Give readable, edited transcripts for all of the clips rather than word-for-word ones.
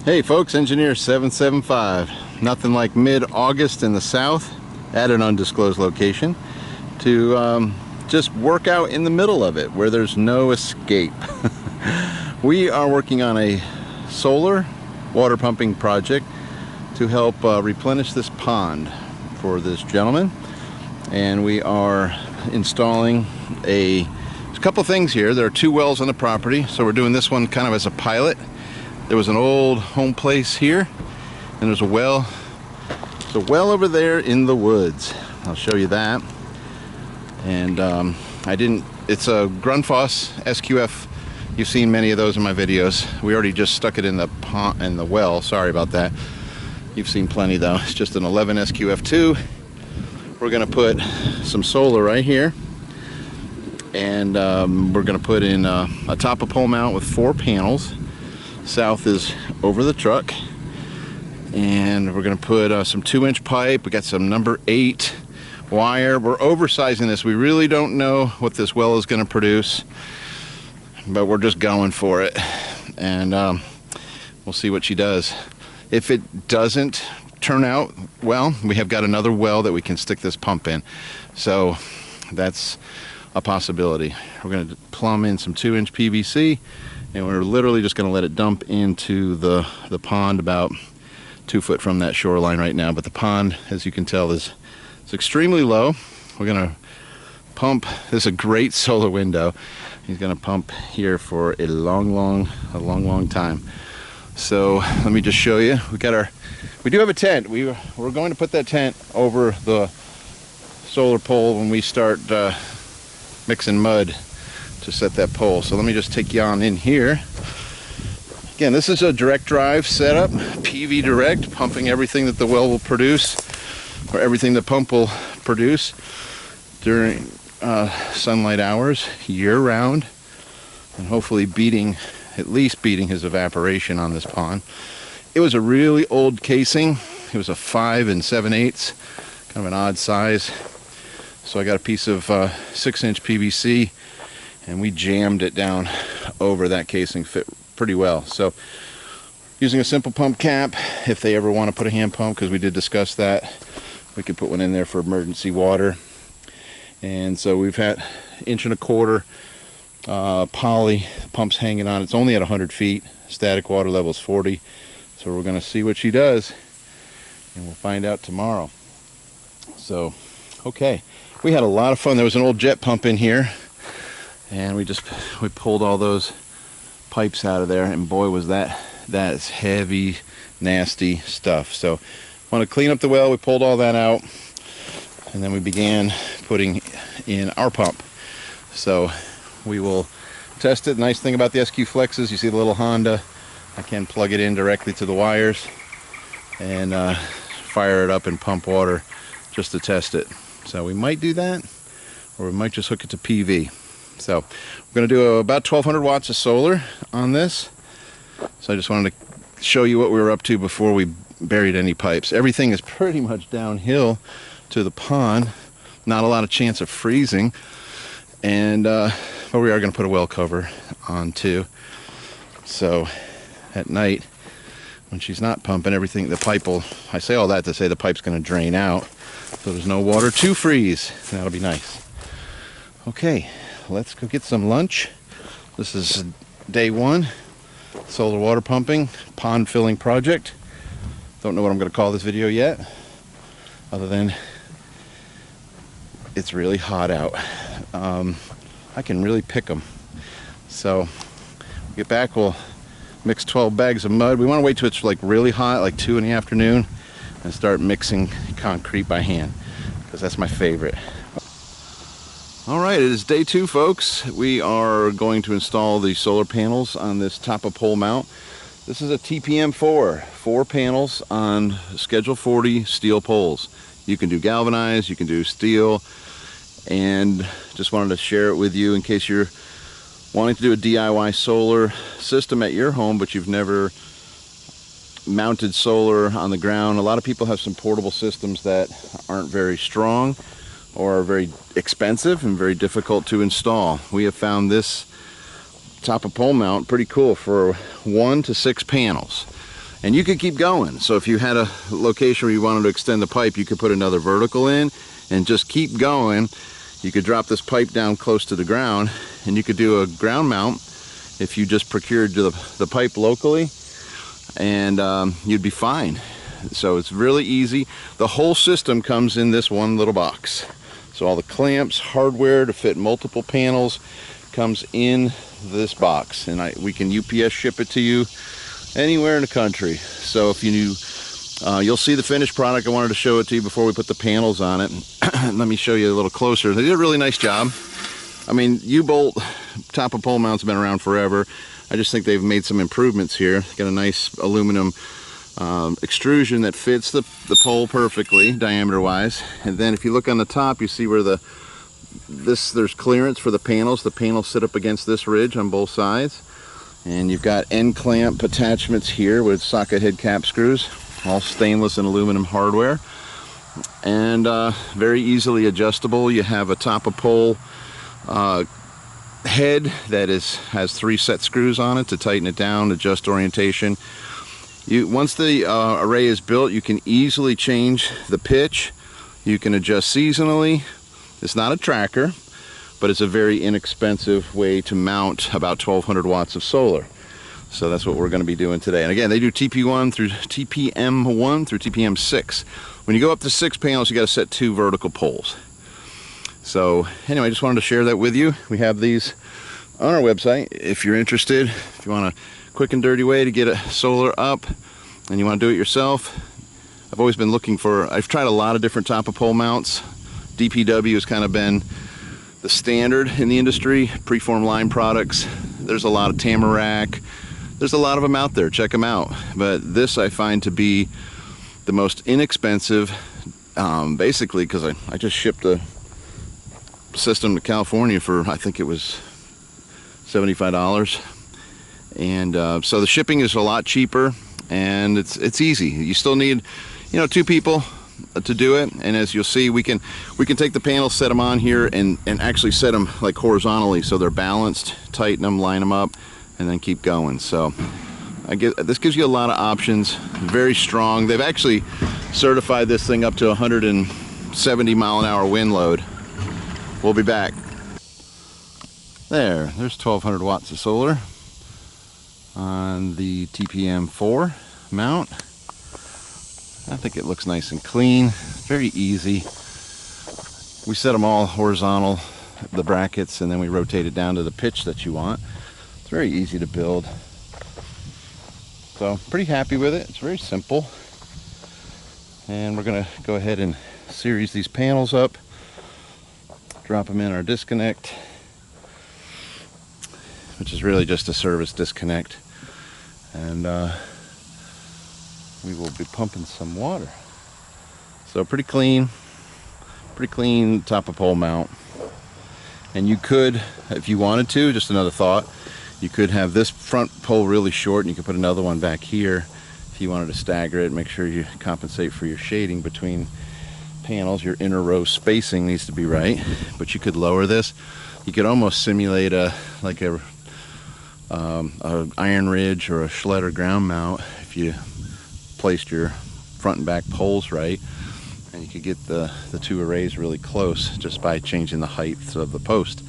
Hey folks, Engineer 775. Nothing like mid-August in the south at an undisclosed location to just work out in the middle of it where there's no escape. We are working on a solar water pumping project to help replenish this pond for this gentleman, and we are installing a couple things here. There are 2 wells on the property, so we're doing this one kind of as a pilot. There was an old home place here, and there's a well. There's a well over there in the woods. I'll show you that. And it's a Grundfos SQF. You've seen many of those in my videos. We already just stuck it in the pond, in the well. Sorry about that. You've seen plenty though. It's just an 11 SQF2. We're gonna put some solar right here, and we're gonna put in a top of pole mount with 4 panels. South is over the truck, and we're going to put some 2-inch pipe. We got some number 8 wire. We're oversizing this. We really don't know what this well is going to produce, but we're just going for it, and we'll see what she does. If it doesn't turn out well, we have got another well that we can stick this pump in, so that's a possibility. We're going to plumb in some 2-inch PVC, and we're literally just going to let it dump into the pond about 2 foot from that shoreline right now. But the pond, as you can tell, is extremely low. We're going to pump. This is a great solar window. He's going to pump here for a long time. So let me just show you. We do have a tent. We're going to put that tent over the solar pole when we start mixing mud to set that pole. So let me just take you on in here. Again, this is a direct drive setup, PV direct, pumping everything that the well will produce, or everything the pump will produce during sunlight hours, year round, and hopefully at least beating his evaporation on this pond. It was a really old casing. It was a 5 7/8, kind of an odd size. So I got a piece of 6-inch PVC, and we jammed it down over that casing. Fit pretty well. So using a simple pump cap, if they ever want to put a hand pump, because we did discuss that, we could put one in there for emergency water. And so we've had 1.25 inch poly pumps hanging on. It's only at 100 feet. Static water level is 40. So we're going to see what she does, and we'll find out tomorrow. So, okay. We had a lot of fun. There was an old jet pump in here, and we pulled all those pipes out of there, and boy was that's heavy, nasty stuff. So want to clean up the well. We pulled all that out, and then we began putting in our pump. So we will test it. The nice thing about the SQ Flexes, you see the little Honda, I can plug it in directly to the wires and fire it up and pump water just to test it. So we might do that, or we might just hook it to PV. So we're going to do about 1200 watts of solar on this. So I just wanted to show you what we were up to before we buried any pipes. Everything is pretty much downhill to the pond. Not a lot of chance of freezing. And but we are going to put a well cover on too. So at night, when she's not pumping, everything, the pipe will, I say all that to say the pipe's going to drain out, so there's no water to freeze. That'll be nice. Okay, let's go get some lunch. This is day 1, solar water pumping, pond filling project. Don't know what I'm going to call this video yet, other than it's really hot out. I can really pick them. So get back, we'll mix 12 bags of mud. We want to wait till it's like really hot, like 2 in the afternoon, and start mixing concrete by hand, because that's my favorite. All right, it is day 2, folks. We are going to install the solar panels on this top of pole mount. This is a TPM4, 4 panels on Schedule 40 steel poles. You can do galvanized, you can do steel, and just wanted to share it with you in case you're wanting to do a DIY solar system at your home, but you've never mounted solar on the ground. A lot of people have some portable systems that aren't very strong, or are very expensive and very difficult to install. We have found this top of pole mount pretty cool for 1 to 6 panels. And you could keep going. So if you had a location where you wanted to extend the pipe, you could put another vertical in and just keep going. You could drop this pipe down close to the ground, and you could do a ground mount if you just procured the pipe locally, and you'd be fine. So it's really easy. The whole system comes in this one little box. So all the clamps, hardware to fit multiple panels comes in this box, and we can UPS ship it to you anywhere in the country. So if you you'll see the finished product. I wanted to show it to you before we put the panels on it. Let me show you a little closer. They did a really nice job. I mean, U-bolt top of pole mounts have been around forever. I just think they've made some improvements here. Got a nice aluminum extrusion that fits the pole perfectly, diameter wise. And then if you look on the top, you see where there's clearance for the panels. The panels sit up against this ridge on both sides. And you've got end clamp attachments here with socket head cap screws, all stainless and aluminum hardware, and very easily adjustable. You have a top of pole head that has 3 set screws on it to tighten it down, adjust orientation. Once the array is built, you can easily change the pitch. You can adjust seasonally. It's not a tracker, but it's a very inexpensive way to mount about 1200 watts of solar. So that's what we're going to be doing today. And again, they do TP1 through TPM1 through TPM6. When you go up to 6 panels, you got to set 2 vertical poles. So anyway, I just wanted to share that with you. We have these on our website if you're interested. If you want a quick and dirty way to get a solar up and you want to do it yourself. I've always been looking for, I've tried a lot of different top of pole mounts. DPW has kind of been the standard in the industry. Preform line products, there's a lot of Tamarack, there's a lot of them out there. Check them out. But this I find to be the most inexpensive, basically because I just shipped a system to California for, I think it was $75, and so the shipping is a lot cheaper, and it's easy. You still need 2 people to do it, and as you'll see, we can take the panels, set them on here, and actually set them like horizontally so they're balanced, tighten them, line them up, and then keep going. So this gives you a lot of options. Very strong. They've actually certified this thing up to 170 mile an hour wind load. We'll be back. There's 1200 watts of solar on the TPM4 mount. I think it looks nice and clean, very easy. We set them all horizontal, the brackets, and then we rotate it down to the pitch that you want. It's very easy to build. So pretty happy with it. It's very simple. And we're gonna go ahead and series these panels up, drop them in our disconnect, which is really just a service disconnect. And we will be pumping some water. So pretty clean top of pole mount. And you could, if you wanted to, just another thought, you could have this front pole really short and you could put another one back here if you wanted to stagger it. Make sure you compensate for your shading between panels. Your inner row spacing needs to be right, but you could lower this. You could almost simulate like a iron ridge or a Schletter ground mount if you placed your front and back poles right, and you could get the 2 arrays really close just by changing the height of the post.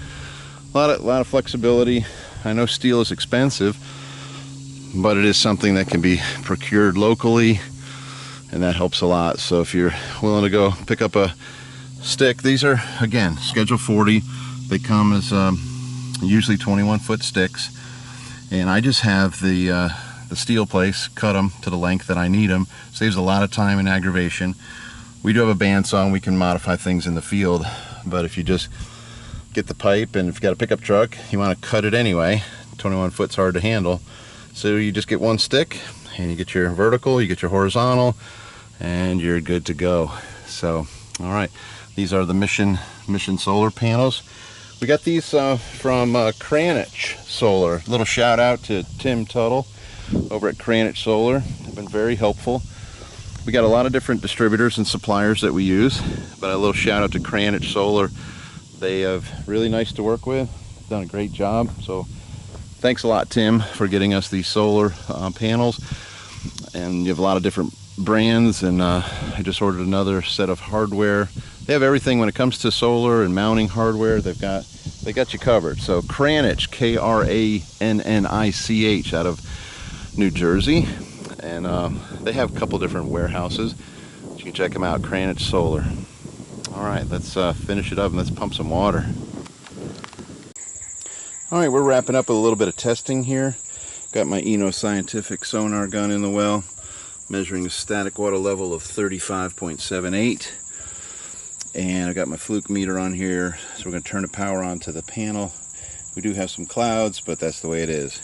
A lot of flexibility. I know steel is expensive, but it is something that can be procured locally, and that helps a lot. So if you're willing to go pick up a stick, these are, again, Schedule 40. They come as usually 21-foot sticks, and I just have the steel place, cut them to the length that I need them. Saves a lot of time and aggravation. We do have a bandsaw and we can modify things in the field, but if you just get the pipe, and if you got a pickup truck, you want to cut it anyway. 21 foot's hard to handle. So you just get one stick and you get your vertical, you get your horizontal, and you're good to go. So, all right, these are the Mission solar panels. We got these from Cranich Solar. Little shout out to Tim Tuttle over at Cranich Solar. They've been very helpful. We got a lot of different distributors and suppliers that we use, but a little shout out to Cranich Solar. They are really nice to work with. They've done a great job. So thanks a lot, Tim, for getting us these solar panels. And you have a lot of different brands, and I just ordered another set of hardware. They have everything when it comes to solar and mounting hardware. They got you covered. So Cranich, K-R-A-N-N-I-C-H, out of New Jersey, and they have a couple different warehouses. You can check them out, Cranich Solar. All right, let's finish it up and let's pump some water. All right, we're wrapping up with a little bit of testing here. Got my Scientific sonar gun in the well, measuring a static water level of 35.78. And I got my fluke meter on here, so we're going to turn the power on to the panel. We do have some clouds, but that's the way it is.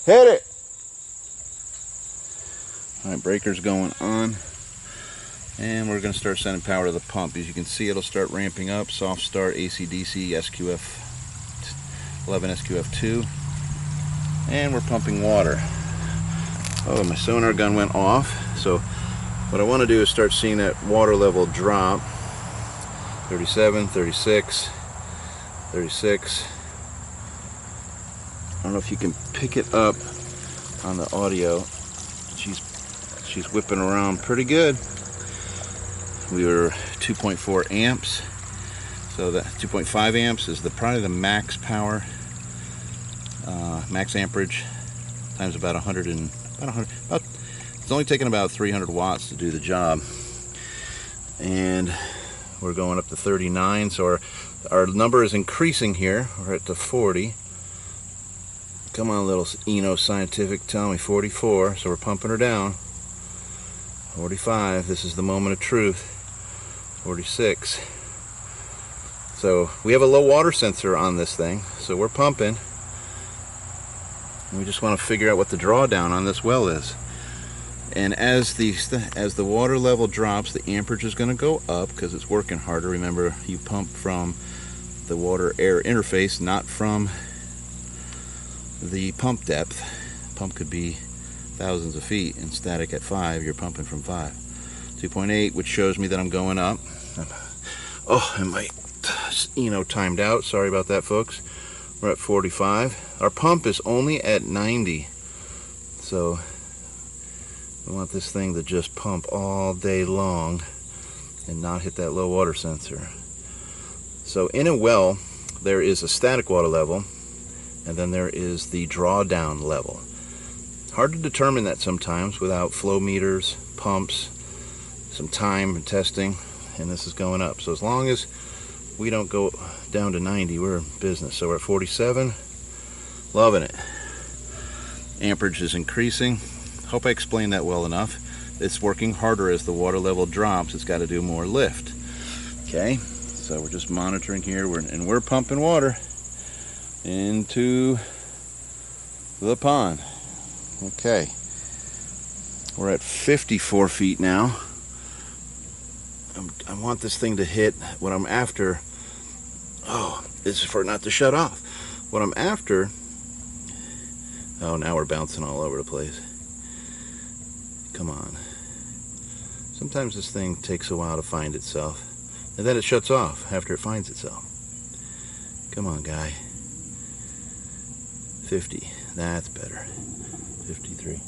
Hit it! All right, breaker's going on. And we're going to start sending power to the pump. As you can see, it'll start ramping up. Soft start, AC/DC, SQF 11, SQF 2. And we're pumping water. Oh, my sonar gun went off. So what I want to do is start seeing that water level drop. 37, 36, 36. I don't know if you can pick it up on the audio. She's whipping around pretty good. We were 2.4 amps. So that 2.5 amps is probably the max power, max amperage, times about 100 and it's only taking about 300 watts to do the job. And we're going up to 39, so our number is increasing here. We're at the 40. Come on, little Scientific, tell me. 44, so we're pumping her down. 45, this is the moment of truth. 46. So we have a low water sensor on this thing, so we're pumping. We just want to figure out what the drawdown on this well is. And as the water level drops, the amperage is going to go up because it's working harder. Remember, you pump from the water-air interface, not from the pump depth. Pump could be thousands of feet, and static at 5, you're pumping from 5. 2.8, which shows me that I'm going up. Oh, and my timed out. Sorry about that, folks. We're at 45. Our pump is only at 90, so we want this thing to just pump all day long and not hit that low water sensor. So in a well, there is a static water level, and then there is the drawdown level. Hard to determine that sometimes without flow meters, pumps, some time and testing, and this is going up. So as long as we don't go down to 90, we're in business. So we're at 47, loving it. Amperage is increasing. Hope I explained that well enough. It's working harder as the water level drops. It's got to do more lift. Okay, so we're just monitoring here, and we're pumping water into the pond. Okay, we're at 54 feet now. I want this thing to hit. What I'm after, is for it not to shut off. What I'm after, now we're bouncing all over the place. Come on. Sometimes this thing takes a while to find itself, and then it shuts off after it finds itself. Come on, guy. 50, that's better. 53.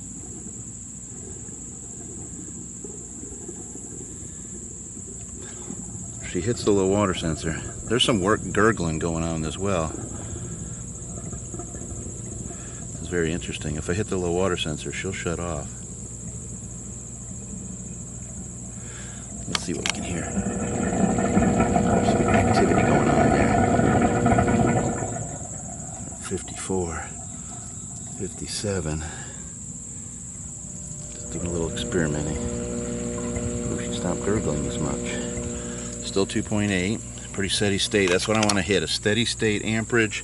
She hits the low water sensor. There's some gurgling going on as well. It's very interesting. If I hit the low water sensor, she'll shut off. Let's see what we can hear. There's some activity going on there. 54, 57. Just doing a little experimenting. Oh, she stopped gurgling as much. Still 2.8, pretty steady state. That's what I want to hit, a steady state amperage,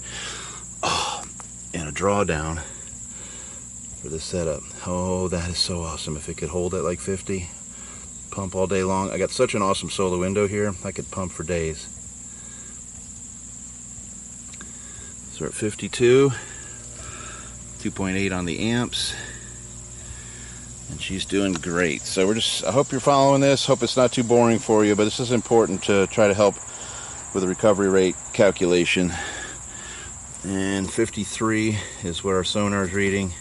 and a drawdown for this setup. Oh, that is so awesome. If it could hold at like 50, pump all day long. I got such an awesome solar window here, I could pump for days. So we're at 52, 2.8 on the amps, and she's doing great. So I hope you're following this. Hope it's not too boring for you, but this is important to try to help with the recovery rate calculation. And 53 is where our sonar is reading.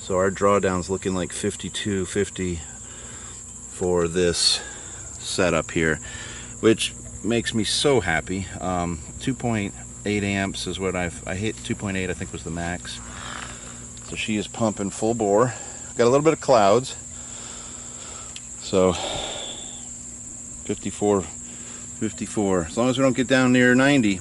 So our drawdown's looking like 52.50 for this setup here, which makes me so happy. 2.8 amps is what I hit. 2.8 I think was the max. So she is pumping full bore. Got a little bit of clouds. So 54. As long as we don't get down near 90.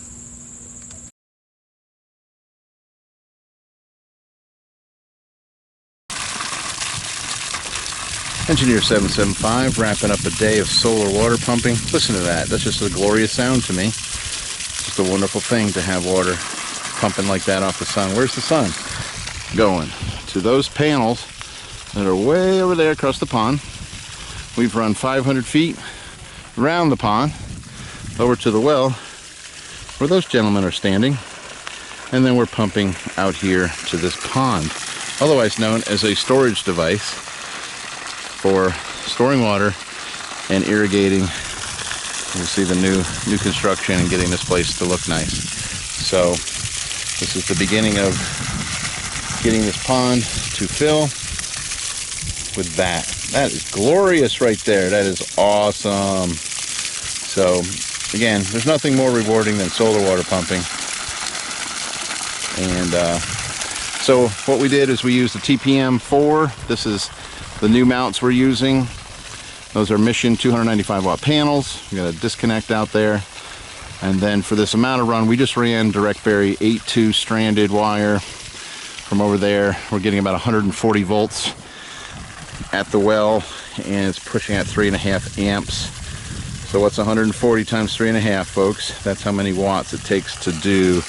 Engineer 775 wrapping up a day of solar water pumping. Listen to that. That's just a glorious sound to me. Just a wonderful thing to have water pumping like that off the sun. Where's the sun? Going to those panels that are way over there across the pond. We've run 500 feet around the pond over to the well where those gentlemen are standing, and then we're pumping out here to this pond, otherwise known as a storage device for storing water and irrigating. You see the new construction and getting this place to look nice. So this is the beginning of getting this pond to fill with that. That is glorious right there. That is awesome. So again, there's nothing more rewarding than solar water pumping. And so what we did is we used the TPM 4. This is the new mounts we're using. Those are Mission 295 watt panels. We got a disconnect out there. And then for this amount of run, we just ran direct bury 8-2 stranded wire from over there. We're getting about 140 volts at the well, and it's pushing at 3.5 amps. So what's 140 times 3.5, folks? That's how many watts it takes to do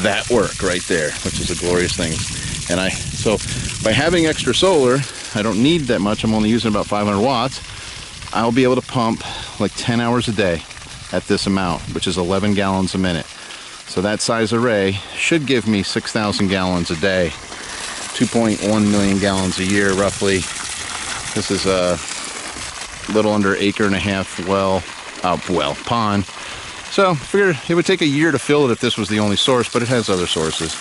that work right there, which is a glorious thing. And so by having extra solar, I don't need that much. I'm only using about 500 watts. I'll be able to pump like 10 hours a day at this amount, which is 11 gallons a minute. So that size array should give me 6,000 gallons a day, 2.1 million gallons a year roughly. This is a little under 1.5 acre pond. So I figured it would take a year to fill it if this was the only source, but it has other sources.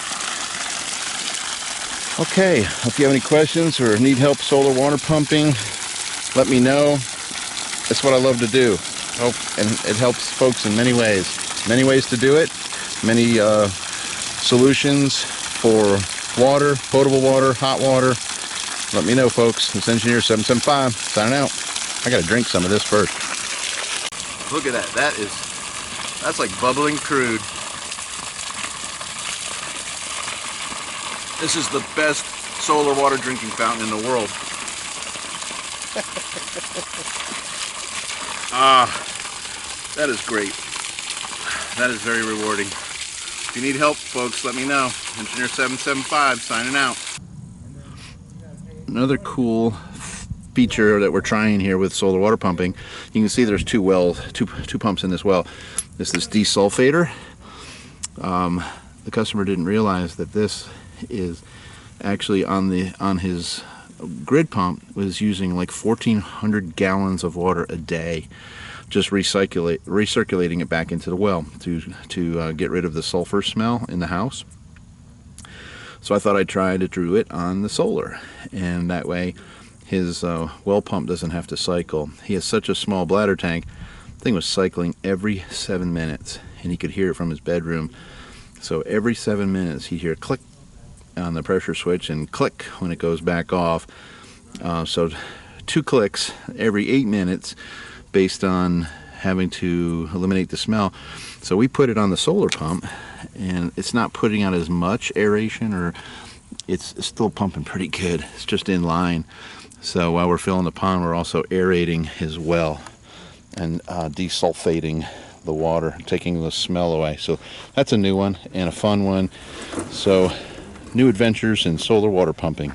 Okay, if you have any questions or need help solar water pumping, let me know. That's what I love to do. And it helps folks in many ways. Many ways to do it. Many solutions for water, potable water, hot water. Let me know, folks. It's Engineer 775 signing out. I gotta drink some of this first. Look at that. That's like bubbling crude. This is the best solar water drinking fountain in the world. That is great. That is very rewarding. If you need help, folks, let me know. Engineer 775 signing out. Another cool feature that we're trying here with solar water pumping, you can see there's two pumps in this well. This is desulfator. The customer didn't realize that this is actually on his grid pump was using like 1,400 gallons of water a day, just recirculating it back into the well to get rid of the sulfur smell in the house. So I thought I'd try to do it on the solar, and that way his well pump doesn't have to cycle. He has such a small bladder tank. The thing was cycling every 7 minutes, and he could hear it from his bedroom. So every 7 minutes he'd hear click on the pressure switch and click when it goes back off. So 2 clicks every 8 minutes based on having to eliminate the smell. So we put it on the solar pump, and it's not putting out as much aeration, or it's still pumping pretty good. It's just in line. So while we're filling the pond, we're also aerating his well and desulfating the water, taking the smell away. So that's a new one and a fun one. So new adventures in solar water pumping.